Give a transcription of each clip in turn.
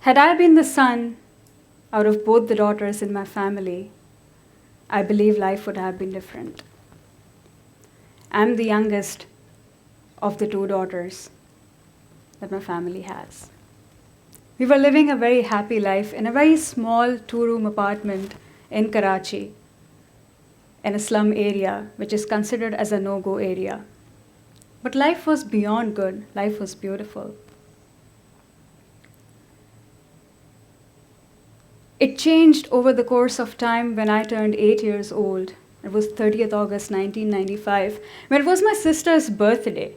Had I been the son out of both the daughters in my family, I believe life would have been different. I'm the youngest of the two daughters that my family has. We were living a very happy life in a very small two-room apartment in Karachi, in a slum area, which is considered as a no-go area. But life was beyond good. Life was beautiful. It changed over the course of time when I turned 8 years old. It was 30th August 1995, when it was my sister's birthday.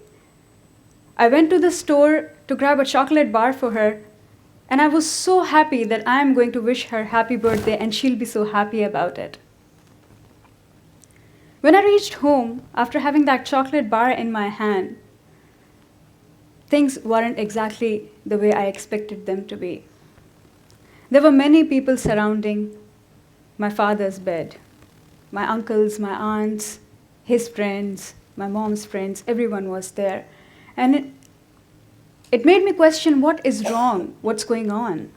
I went to the store to grab a chocolate bar for her, and I was so happy that I am going to wish her happy birthday and she'll be so happy about it. When I reached home, after having that chocolate bar in my hand, things weren't exactly the way I expected them to be. There were many people surrounding my father's bed. My uncles, my aunts, his friends, my mom's friends, everyone was there. And it made me question what is wrong, what's going on.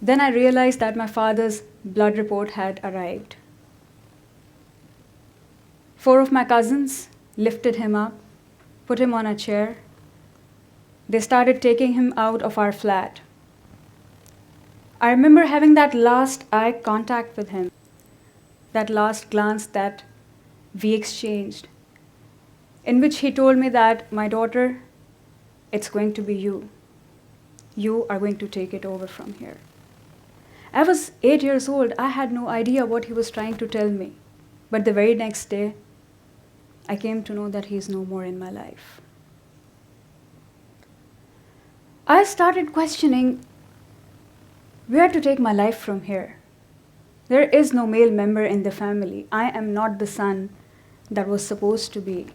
Then I realized that my father's blood report had arrived. 4 of my cousins lifted him up, put him on a chair. They started taking him out of our flat. I remember having that last eye contact with him, that last glance that we exchanged, in which he told me that, my daughter, it's going to be you. You are going to take it over from here. I was 8 years old. I had no idea what he was trying to tell me. But the very next day, I came to know that he's no more in my life. I started questioning where to take my life from here. There is no male member in the family. I am not the son that was supposed to be.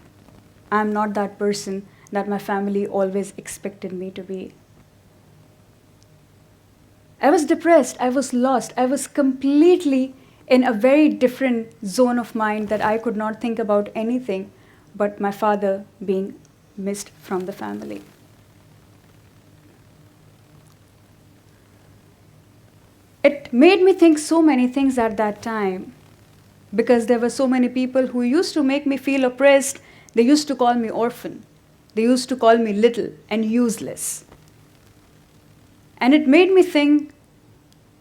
I am not that person that my family always expected me to be. I was depressed. I was lost. I was completely in a very different zone of mind that I could not think about anything but my father being missed from the family. It made me think so many things at that time, because there were so many people who used to make me feel oppressed. They used to call me orphan. They used to call me little and useless. And it made me think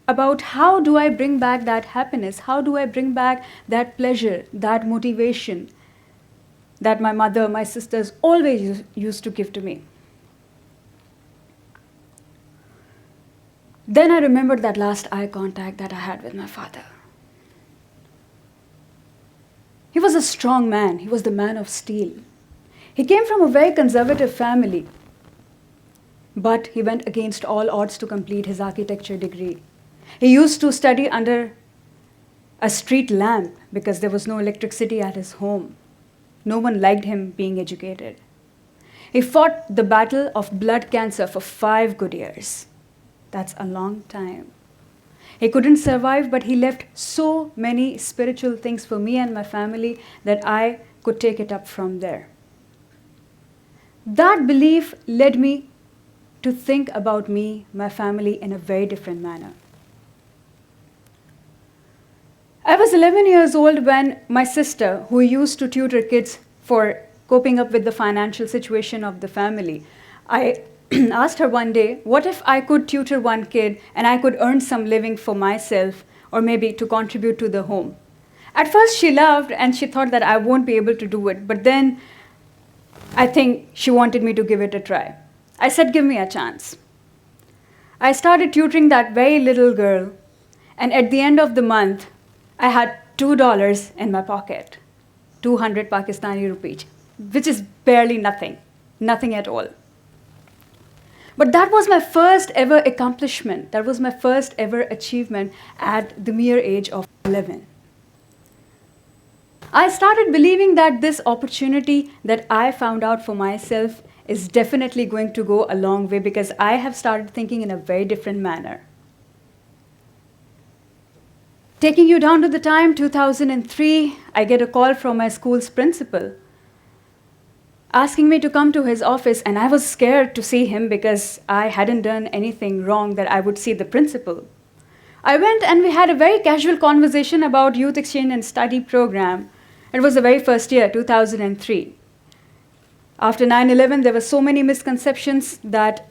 about how do I bring back that happiness? How do I bring back that pleasure, that motivation that my mother, my sisters always used to give to me? Then I remembered that last eye contact that I had with my father. He was a strong man. He was the man of steel. He came from a very conservative family, but he went against all odds to complete his architecture degree. He used to study under a street lamp because there was no electricity at his home. No one liked him being educated. He fought the battle of blood cancer for 5 good years. That's a long time. He couldn't survive, but he left so many spiritual things for me and my family that I could take it up from there. That belief led me to think about me, my family, in a very different manner. I was 11 years old when my sister, who used to tutor kids for coping up with the financial situation of the family, I asked her one day, what if I could tutor one kid and I could earn some living for myself or maybe to contribute to the home? At first she laughed and she thought that I won't be able to do it, but then I think she wanted me to give it a try. I said, give me a chance. I started tutoring that very little girl, and at the end of the month, I had $2 in my pocket, 200 Pakistani rupees, which is barely nothing, nothing at all. But that was my first ever accomplishment. That was my first ever achievement at the mere age of 11. I started believing that this opportunity that I found out for myself is definitely going to go a long way, because I have started thinking in a very different manner. Taking you down to the time, 2003, I get a call from my school's principal. asking me to come to his office, and I was scared to see him because I hadn't done anything wrong that I would see the principal. I went and we had a very casual conversation about youth exchange and study program. It was the very first year, 2003. After 9/11, there were so many misconceptions that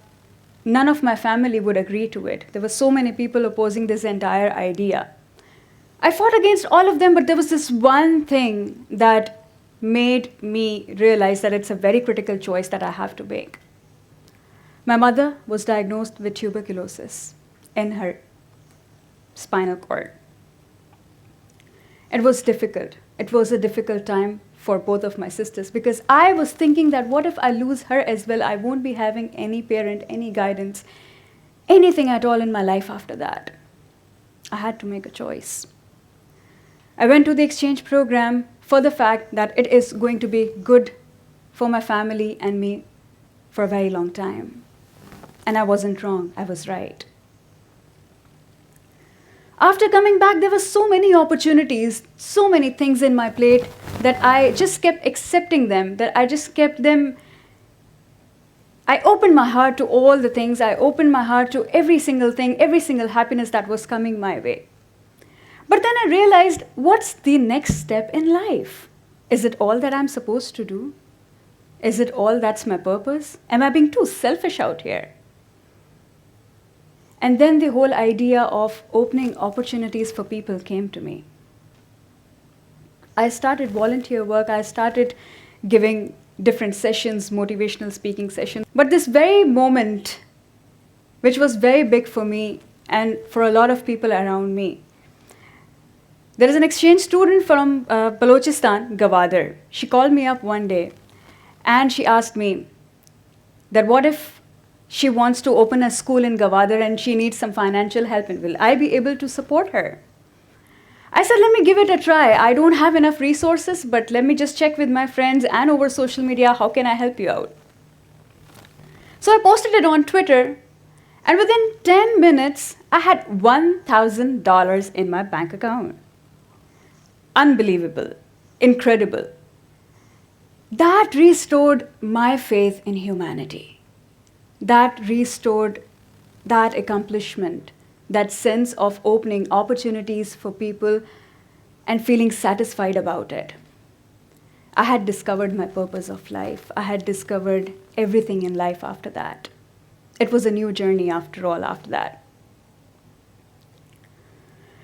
none of my family would agree to it. There were so many people opposing this entire idea. I fought against all of them, but there was this one thing that made me realize that it's a very critical choice that I have to make. My mother was diagnosed with tuberculosis in her spinal cord. It was difficult. It was a difficult time for both of my sisters because I was thinking that what if I lose her as well? I won't be having any parent, any guidance, anything at all in my life after that. I had to make a choice. I went to the exchange program for the fact that it is going to be good for my family and me for a very long time. And I wasn't wrong, I was right. After coming back, there were so many opportunities, so many things in my plate that I just kept accepting them, that I just kept them. I opened my heart to all the things, I opened my heart to every single thing, every single happiness that was coming my way. But then I realized, what's the next step in life? Is it all that I'm supposed to do? Is it all that's my purpose? Am I being too selfish out here? And then the whole idea of opening opportunities for people came to me. I started volunteer work, I started giving different sessions, motivational speaking sessions. But this very moment, which was very big for me and for a lot of people around me, there is an exchange student from Balochistan, Gwadar. She called me up one day and she asked me that what if she wants to open a school in Gwadar and she needs some financial help, and will I be able to support her? I said, let me give it a try. I don't have enough resources, but let me just check with my friends and over social media, how can I help you out? So I posted it on Twitter, and within 10 minutes, I had $1,000 in my bank account. Unbelievable, incredible. That restored my faith in humanity. That restored that accomplishment, that sense of opening opportunities for people and feeling satisfied about it. I had discovered my purpose of life. I had discovered everything in life after that. It was a new journey after all after that.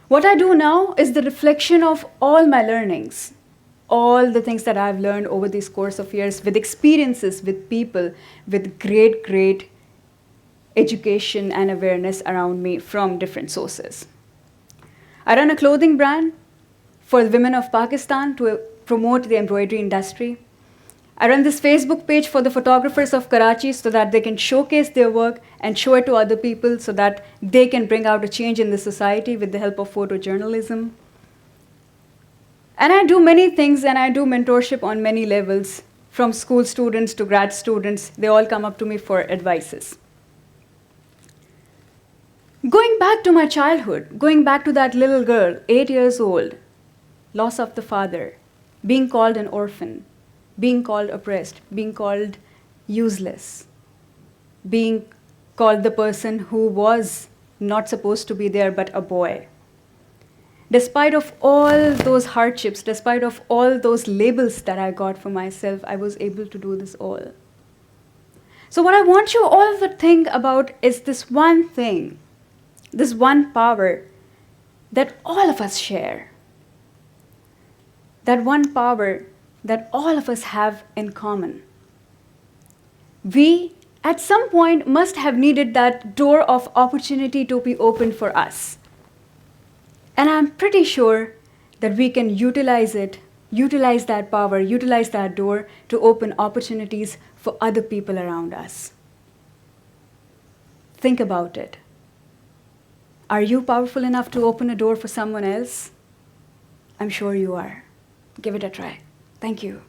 What I do now is the reflection of all my learnings, all the things that I've learned over this course of years with experiences, with people, with great education and awareness around me from different sources. I run a clothing brand for the women of Pakistan to promote the embroidery industry. I run this Facebook page for the photographers of Karachi so that they can showcase their work and show it to other people so that they can bring out a change in the society with the help of photojournalism. And I do many things, and I do mentorship on many levels, from school students to grad students. They all come up to me for advices. Going back to my childhood, going back to that little girl, 8 years old, loss of the father, being called an orphan, being called oppressed, being called useless, being called the person who was not supposed to be there but a boy. Despite of all those hardships, despite of all those labels that I got for myself, I was able to do this all. So what I want you all to think about is this one thing, this one power that all of us share. That one power that all of us have in common. We, at some point, must have needed that door of opportunity to be opened for us. And I'm pretty sure that we can utilize it, utilize that power, utilize that door to open opportunities for other people around us. Think about it. Are you powerful enough to open a door for someone else? I'm sure you are. Give it a try. Thank you.